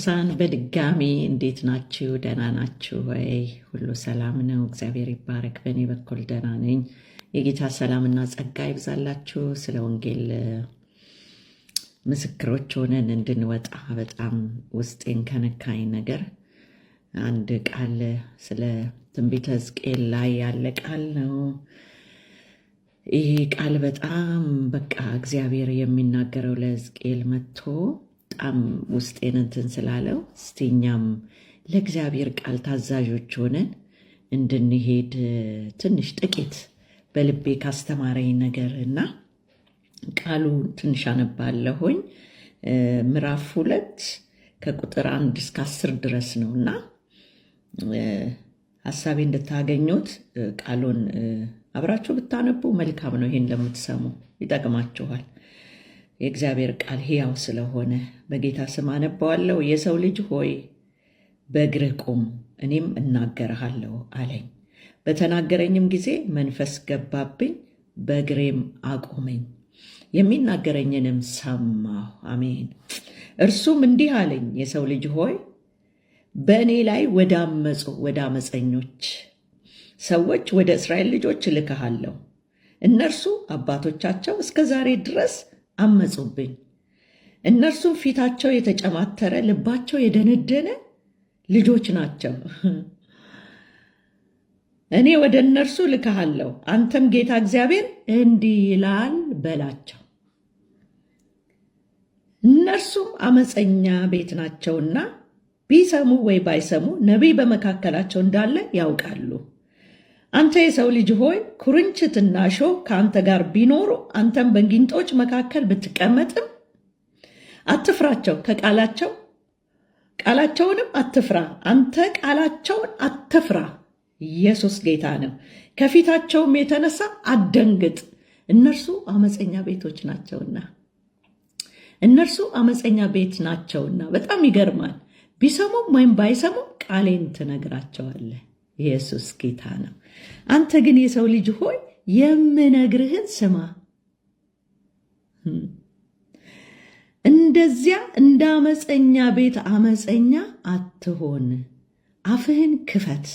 ቅዱሳን በድጋሚ እንዴት ናችሁ? ደህና ናችሁ ወይ? ሁሉ ሰላም ነው? እግዚአብሔር ይባረክ። በእኔ በኩል ደህና ነኝ። የጌታ ሰላምና ጸጋ ይብዛላችሁ። ስለ ወንጌል ምስክሮች ሆነን እንድንወጣ በጣም ውስጤን ከነካኝ ነገር አንድ ቃል ስለ ትንቢተ ሕዝቅኤል ላይ ያለ ቃል ነው። ይህ ቃል በጣም በቃ እግዚአብሔር የሚናገረው ለሕዝቅኤል መጥቶ በጣም ውስጤን እንትን ስላለው እስቲ እኛም ለእግዚአብሔር ቃል ታዛዦች ሆነን እንድንሄድ ትንሽ ጥቂት በልቤ ካስተማረኝ ነገር እና ቃሉ ትንሽ አነባለሁኝ። ምዕራፍ 2 ከቁጥር 1 እስከ 10 ድረስ ነውና ሐሳቤ እንድታገኙት ቃሉን አብራችሁ ብታነቡ መልካም ነው። ይሄን ለምትሰሙ ይጠቅማችኋል። የእግዚአብሔር ቃል ሕያው ስለሆነ በጌታ ስም አነባዋለሁ። የሰው ልጅ ሆይ በእግርህ ቁም፣ እኔም እናገርሃለሁ አለኝ። በተናገረኝም ጊዜ መንፈስ ገባብኝ፣ በእግሬም አቆመኝ፣ የሚናገረኝንም ሰማሁ። አሜን። እርሱም እንዲህ አለኝ፣ የሰው ልጅ ሆይ በእኔ ላይ ወደ አመፀኞች ሰዎች ወደ እስራኤል ልጆች እልክሃለሁ። እነርሱ አባቶቻቸው እስከ ዛሬ ድረስ አመፁብኝ። እነርሱም ፊታቸው የተጨማተረ ልባቸው የደነደነ ልጆች ናቸው። እኔ ወደ እነርሱ እልክሃለሁ። አንተም ጌታ እግዚአብሔር እንዲህ ይላል በላቸው። እነርሱም አመፀኛ ቤት ናቸውና ቢሰሙ ወይ ባይሰሙ ነቢይ በመካከላቸው እንዳለ ያውቃሉ። አንተ የሰው ልጅ ሆይ ኩርንችትና እሾህ ከአንተ ጋር ቢኖሩ አንተም በጊንጦች መካከል ብትቀመጥም አትፍራቸው፣ ቃላቸውንም አትፍራ። አንተ ቃላቸውን አትፍራ። ኢየሱስ ጌታ ነው። ከፊታቸውም የተነሳ አትደንግጥ። እነርሱ አመፀኛ ቤት ናቸውና። በጣም ይገርማል። ቢሰሙም ወይም ባይሰሙም ቃሌን ትነግራቸዋለህ። ኢየሱስ ጌታ ነው። አንተ ግን የሰው ልጅ ሆይ የምነግርህን ስማ። እንደዚያ እንደ አመፀኛ ቤት አመፀኛ አትሆን። አፍህን ክፈት፣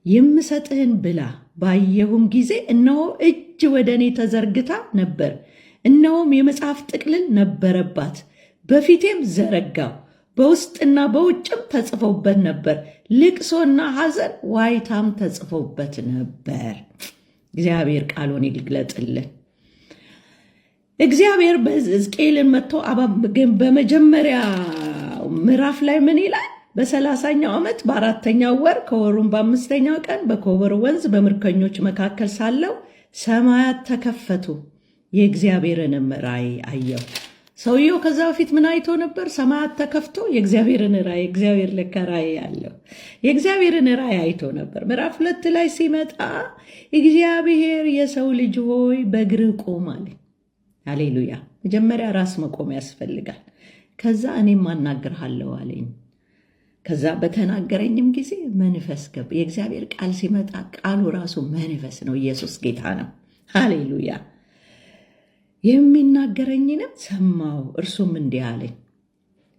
የምሰጥህን ብላ። ባየሁም ጊዜ እነሆ እጅ ወደ እኔ ተዘርግታ ነበር፣ እነሆም የመጽሐፍ ጥቅልል ነበረባት። በፊቴም ዘረጋው፣ በውስጥና በውጭም ተጽፎበት ነበር። ልቅሶና ሐዘን ዋይታም ተጽፎበት ነበር። እግዚአብሔር ቃሉን ይግለጥልን። እግዚአብሔር በሕዝቅኤልን መጥቶ በመጀመሪያ ምዕራፍ ላይ ምን ይላል? በ30ኛው ዓመት በ4ኛው ወር ከወሩም በ5ኛው ቀን በኮቦር ወንዝ በምርኮኞች መካከል ሳለው ሰማያት ተከፈቱ፣ የእግዚአብሔርንም ራእይ አየሁ። ሰውየው ከዛ በፊት ምን አይቶ ነበር? ሰማያት ተከፍቶ የእግዚአብሔርን ራእይ። እግዚአብሔር ለካ ራእይ አለው። የእግዚአብሔርን ራእይ አይቶ ነበር። ምዕራፍ 2 ላይ ሲመጣ እግዚአብሔር የሰው ልጅ ሆይ በእግርህ ቁም አለ። ሃሌሉያ። መጀመሪያ ራስ መቆም ያስፈልጋል። ከዛ እኔም አናግርሃለሁ አለኝ። ከዛ በተናገረኝም ጊዜ መንፈስ ገባ። የእግዚአብሔር ቃል ሲመጣ ቃሉ ራሱ መንፈስ ነው። ኢየሱስ ጌታ ነው። ሃሌሉያ። የሚናገረኝንም ሰማው። እርሱም እንዲህ አለኝ፣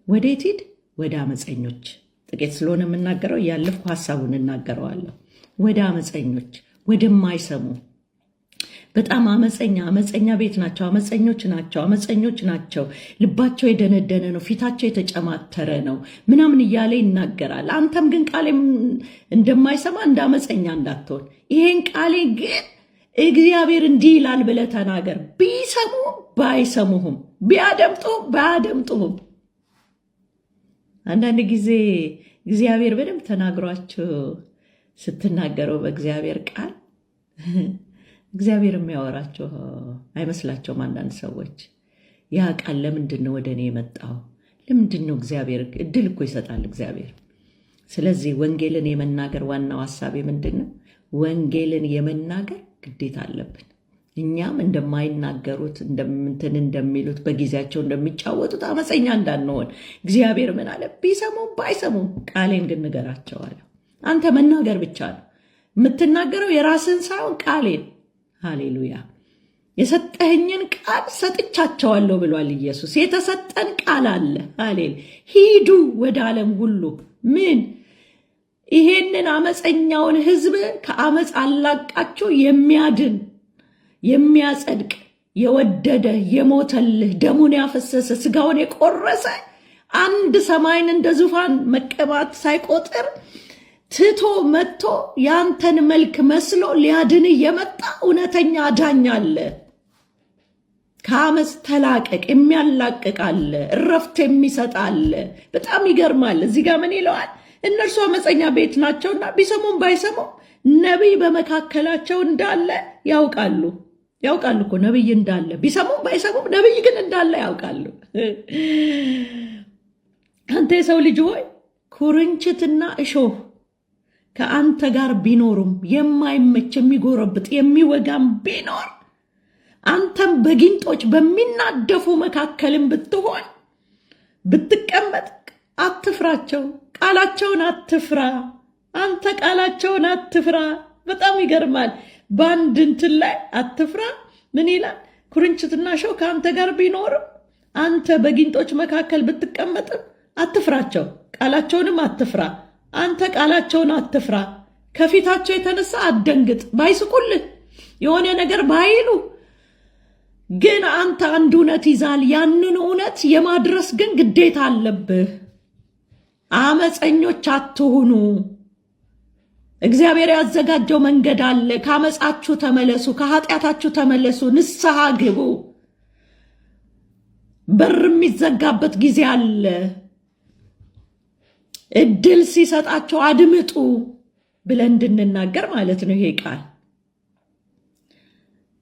ወዴት ሂድ? ወደ አመፀኞች። ጥቂት ስለሆነ የምናገረው እያለፍኩ ሐሳቡን እናገረዋለሁ። ወደ አመፀኞች፣ ወደማይሰሙ በጣም አመፀኛ ቤት ናቸው፣ አመፀኞች ናቸው፣ ልባቸው የደነደነ ነው፣ ፊታቸው የተጨማተረ ነው ምናምን እያለ ይናገራል። አንተም ግን ቃሌ እንደማይሰማ እንደ አመፀኛ እንዳትሆን፣ ይሄን ቃሌ ግን እግዚአብሔር እንዲህ ይላል ብለህ ተናገር። ቢሰሙ ባይሰሙህም፣ ቢያደምጡ ባያደምጡህም። አንዳንድ ጊዜ እግዚአብሔር በደንብ ተናግሯችሁ ስትናገረው በእግዚአብሔር ቃል እግዚአብሔር የሚያወራቸው አይመስላቸውም። አንዳንድ ሰዎች ያ ቃል ለምንድን ነው ወደ እኔ የመጣው? ለምንድን ነው? እግዚአብሔር እድል እኮ ይሰጣል እግዚአብሔር። ስለዚህ ወንጌልን የመናገር ዋናው ሐሳቤ ምንድን ነው? ወንጌልን የመናገር ግዴታ አለብን። እኛም እንደማይናገሩት እንደሚሉት በጊዜያቸው እንደሚጫወቱት አመፀኛ እንዳንሆን እግዚአብሔር ምን አለ? ቢሰሙም ባይሰሙም ቃሌን ግን ንገራቸዋለሁ። አንተ መናገር ብቻ ነው የምትናገረው፣ የራስን ሳይሆን ቃሌን። ሃሌሉያ። የሰጠኸኝን ቃል ሰጥቻቸዋለሁ ብሏል ኢየሱስ። የተሰጠን ቃል አለ። ሃሌሉያ። ሂዱ ወደ ዓለም ሁሉ ምን ይሄንን አመፀኛውን ሕዝብ ከአመፅ አላቃችሁ የሚያድን የሚያጸድቅ የወደደ የሞተልህ ደሙን ያፈሰሰ ስጋውን የቆረሰ አንድ ሰማይን እንደ ዙፋን መቀባት ሳይቆጥር ትቶ መጥቶ ያንተን መልክ መስሎ ሊያድን የመጣ እውነተኛ አዳኝ አለ። ከአመፅ ተላቀቅ የሚያላቅቅ አለ። እረፍት የሚሰጥ አለ። በጣም ይገርማል። እዚህ ጋር ምን ይለዋል? እነርሱ አመፀኛ ቤት ናቸውና ቢሰሙም ባይሰሙም ነቢይ በመካከላቸው እንዳለ ያውቃሉ። ያውቃሉ እኮ ነቢይ እንዳለ፣ ቢሰሙም ባይሰሙም ነቢይ ግን እንዳለ ያውቃሉ። አንተ የሰው ልጅ ሆይ ኩርንችትና እሾህ ከአንተ ጋር ቢኖሩም የማይመች የሚጎረብጥ የሚወጋም ቢኖር አንተም በጊንጦች በሚናደፉ መካከልም ብትሆን ብትቀመጥ አትፍራቸው። ቃላቸውን አትፍራ። አንተ ቃላቸውን አትፍራ። በጣም ይገርማል። በአንድ እንትን ላይ አትፍራ። ምን ይላል? ኩርንችትና እሾህ ከአንተ ጋር ቢኖርም አንተ በጊንጦች መካከል ብትቀመጥም አትፍራቸው። ቃላቸውንም አትፍራ። አንተ ቃላቸውን አትፍራ። ከፊታቸው የተነሳ አትደንግጥ። ባይስቁልህ የሆነ ነገር ባይሉ ግን አንተ አንድ እውነት ይዛል። ያንን እውነት የማድረስ ግን ግዴታ አለብህ። አመፀኞች አትሁኑ። እግዚአብሔር ያዘጋጀው መንገድ አለ። ከአመፃችሁ ተመለሱ፣ ከኃጢአታችሁ ተመለሱ፣ ንስሐ ግቡ። በር የሚዘጋበት ጊዜ አለ። እድል ሲሰጣቸው አድምጡ ብለን እንድንናገር ማለት ነው። ይሄ ቃል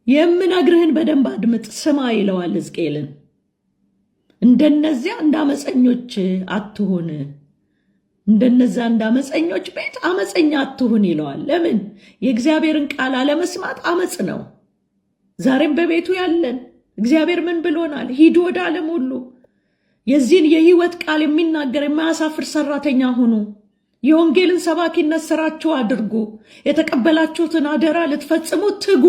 የምነግርህን በደንብ አድምጥ፣ ስማ ይለዋል ሕዝቅኤልን። እንደነዚያ እንዳመፀኞች አትሁን፣ እንደነዛ እንዳመፀኞች ቤት አመፀኛ አትሁን ይለዋል። ለምን? የእግዚአብሔርን ቃል አለመስማት አመፅ ነው። ዛሬም በቤቱ ያለን እግዚአብሔር ምን ብሎናል? ሂዱ ወደ ዓለም ሁሉ የዚህን የህይወት ቃል የሚናገር የማያሳፍር ሰራተኛ ሁኑ። የወንጌልን ሰባኪነት ስራችሁ አድርጉ። የተቀበላችሁትን አደራ ልትፈጽሙ ትጉ።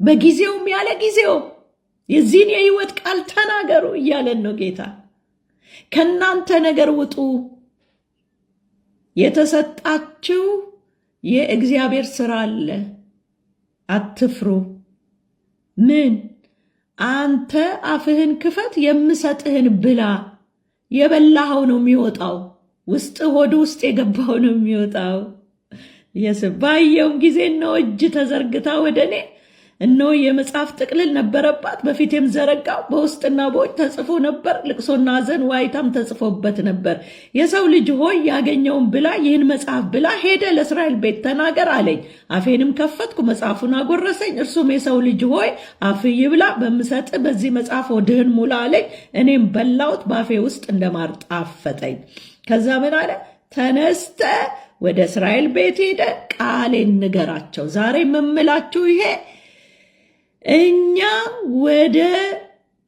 በጊዜውም ያለ ጊዜው የዚህን የህይወት ቃል ተናገሩ እያለን ነው ጌታ። ከናንተ ነገር ውጡ። የተሰጣችሁ የእግዚአብሔር ስራ አለ። አትፍሩ። ምን? አንተ አፍህን ክፈት፣ የምሰጥህን ብላ። የበላኸው ነው የሚወጣው። ውስጥ ሆድ ውስጥ የገባው ነው የሚወጣው። ባየውም ጊዜ ነው እጅ ተዘርግታ ወደ እኔ እነሆ የመጽሐፍ ጥቅልል ነበረባት፣ በፊቴም ዘረጋው። በውስጥና በውጭ ተጽፎ ነበር፣ ልቅሶና ሐዘን ዋይታም ተጽፎበት ነበር። የሰው ልጅ ሆይ ያገኘውን ብላ፣ ይህን መጽሐፍ ብላ፣ ሄደ ለእስራኤል ቤት ተናገር አለኝ። አፌንም ከፈትኩ፣ መጽሐፉን አጎረሰኝ። እርሱም የሰው ልጅ ሆይ አፍህ ይብላ፣ በምሰጥ በዚህ መጽሐፍ ሆድህን ሙላ አለኝ። እኔም በላሁት፣ በአፌ ውስጥ እንደማር ጣፈጠኝ። ከዛ ምን አለ? ተነስተ ወደ እስራኤል ቤት ሄደ ቃሌን ንገራቸው። ዛሬ የምምላችሁ ይሄ እኛ ወደ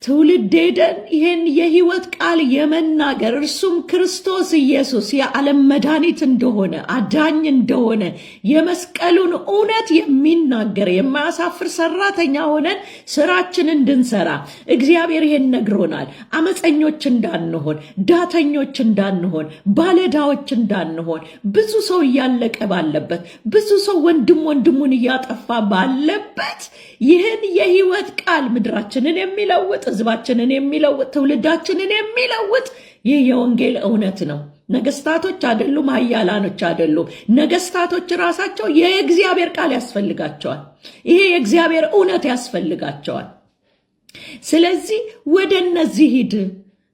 ትውልድ ሄደን ይህን የህይወት ቃል የመናገር እርሱም ክርስቶስ ኢየሱስ የዓለም መድኃኒት እንደሆነ አዳኝ እንደሆነ የመስቀሉን እውነት የሚናገር የማያሳፍር ሰራተኛ ሆነን ስራችን እንድንሰራ እግዚአብሔር ይሄን ነግሮናል። አመፀኞች እንዳንሆን፣ ዳተኞች እንዳንሆን፣ ባለዳዎች እንዳንሆን፣ ብዙ ሰው እያለቀ ባለበት፣ ብዙ ሰው ወንድሙን እያጠፋ ባለበት ይህን የህይወት ቃል ምድራችንን የሚለውጥ ህዝባችንን የሚለውጥ ትውልዳችንን የሚለውጥ ይህ የወንጌል እውነት ነው። ነገስታቶች አይደሉም፣ ኃያላኖች አይደሉም። ነገስታቶች ራሳቸው የእግዚአብሔር ቃል ያስፈልጋቸዋል። ይሄ የእግዚአብሔር እውነት ያስፈልጋቸዋል። ስለዚህ ወደ እነዚህ ሂድ።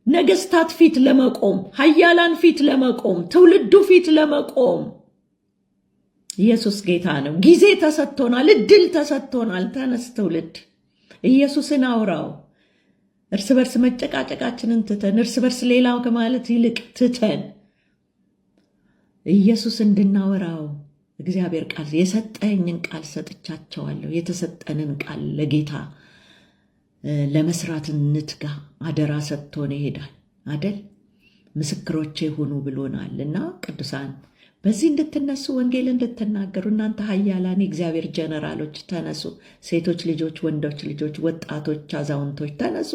ነገስታት ፊት ለመቆም፣ ኃያላን ፊት ለመቆም፣ ትውልዱ ፊት ለመቆም ኢየሱስ ጌታ ነው። ጊዜ ተሰጥቶናል፣ እድል ተሰጥቶናል። ተነስ ትውልድ፣ ኢየሱስን አውራው። እርስ በርስ መጨቃጨቃችንን ትተን፣ እርስ በርስ ሌላው ከማለት ይልቅ ትተን ኢየሱስ እንድናወራው እግዚአብሔር ቃል የሰጠኝን ቃል ሰጥቻቸዋለሁ። የተሰጠንን ቃል ለጌታ ለመስራት እንትጋ። አደራ ሰጥቶን ይሄዳል አደል? ምስክሮቼ ሁኑ ብሎናል። እና ቅዱሳን በዚህ እንድትነሱ ወንጌል እንድትናገሩ እናንተ ኃያላን የእግዚአብሔር ጀነራሎች ተነሱ። ሴቶች ልጆች፣ ወንዶች ልጆች፣ ወጣቶች፣ አዛውንቶች ተነሱ።